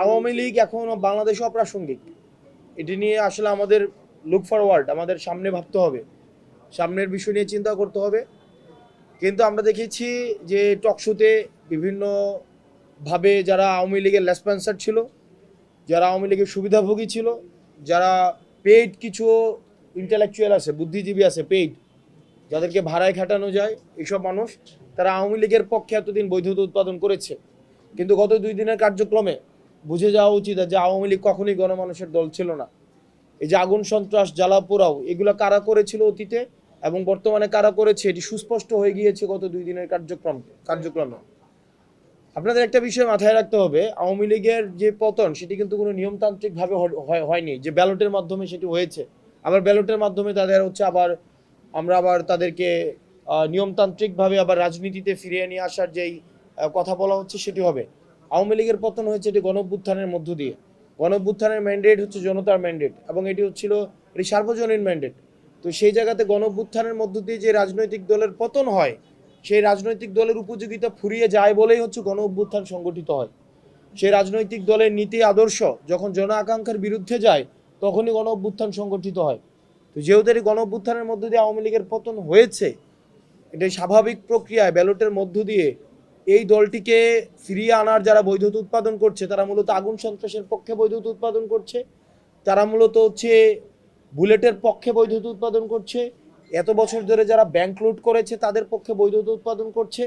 আওয়ামী লীগ এখনো বাংলাদেশে অপ্রাসঙ্গিক। এটি নিয়ে আসলে আমাদের লুক ফরওয়ার্ড, আমাদের সামনে ভাবতে হবে, সামনের বিষয় নিয়ে চিন্তা করতে হবে। কিন্তু আমরা দেখেছি যে টকশোতে বিভিন্নভাবে যারা আওয়ামী লীগের লেসপন্সার ছিল, যারা আওয়ামী লীগের সুবিধাভোগী ছিল, যারা পেইড কিছু ইন্টেলেকচুয়াল আছে, বুদ্ধিজীবী আছে পেইড, যাদেরকে ভাড়ায় খাটানো যায়, এইসব মানুষ তারা আওয়ামী লীগের পক্ষে এতদিন বৈধতা উৎপাদন করেছে। কিন্তু গত 2 দিনের কার্যক্রমে বুঝে যাওয়া উচিত যে আওয়ামী লীগ কখনোই গণমানুষের দল ছিল না। এই যে আগুন সন্ত্রাস জ্বালা পোড়াও এগুলো কারা করেছিল অতীতে এবং বর্তমানে কারা করেছে এটি সুস্পষ্ট হয়ে গিয়েছে গত 2 দিনের কার্যক্রমে। আপনাদের একটা বিষয় মাথায় রাখতে হবে, আওয়ামী লীগের যে পতন সেটি কিন্তু কোনো নিয়মতান্ত্রিকভাবে হয়নি, যে ব্যালটের মাধ্যমে সেটি হয়েছে। আবার ব্যালটের মাধ্যমে তাদের হচ্ছে আমরা আবার তাদেরকে নিয়মতান্ত্রিকভাবে আবার রাজনীতিতে ফিরিয়ে নিয়ে আসার যেই কথা বলা হচ্ছে সেটি হবে। আওয়ামী লীগের পতন হয়েছে এটি গণঅভ্যুত্থানের মধ্য দিয়ে। গণঅভ্যুত্থানের ম্যান্ডেট হচ্ছে জনতার ম্যান্ডেট এবং এটি হচ্ছিল এটি সার্বজনীন ম্যান্ডেট। তো সেই জায়গাতে গণঅভ্যুত্থানের মধ্য দিয়ে যে রাজনৈতিক দলের পতন হয়, সেই রাজনৈতিক দলের উপযোগিতা ফুরিয়ে যায় বলেই হচ্ছে গণ অভ্যুত্থান সংগঠিত হয়। সেই রাজনৈতিক দলের নীতি আদর্শ যখন জন আকাঙ্ক্ষার বিরুদ্ধে যায় তখনই গণ অভ্যুত্থান সংগঠিত হয়। তো যেহেতু এই গণ অভ্যুত্থানের মধ্য দিয়ে আওয়ামী লীগের পতন হয়েছে, এটাই স্বাভাবিক প্রক্রিয়ায় ব্যালটের মধ্য দিয়ে এই দলটিকে ফিরিয়ে আনার যারা বৈধতা উৎপাদন করছে তারা মূলত আগুন সন্ত্রাসের পক্ষে বৈধতা উৎপাদন করছে, তারা মূলত হচ্ছে বুলেটের পক্ষে বৈধতা উৎপাদন করছে, এত বছর ধরে যারা ব্যাংক লুট করেছে তাদের পক্ষে বৈধতা উৎপাদন করছে।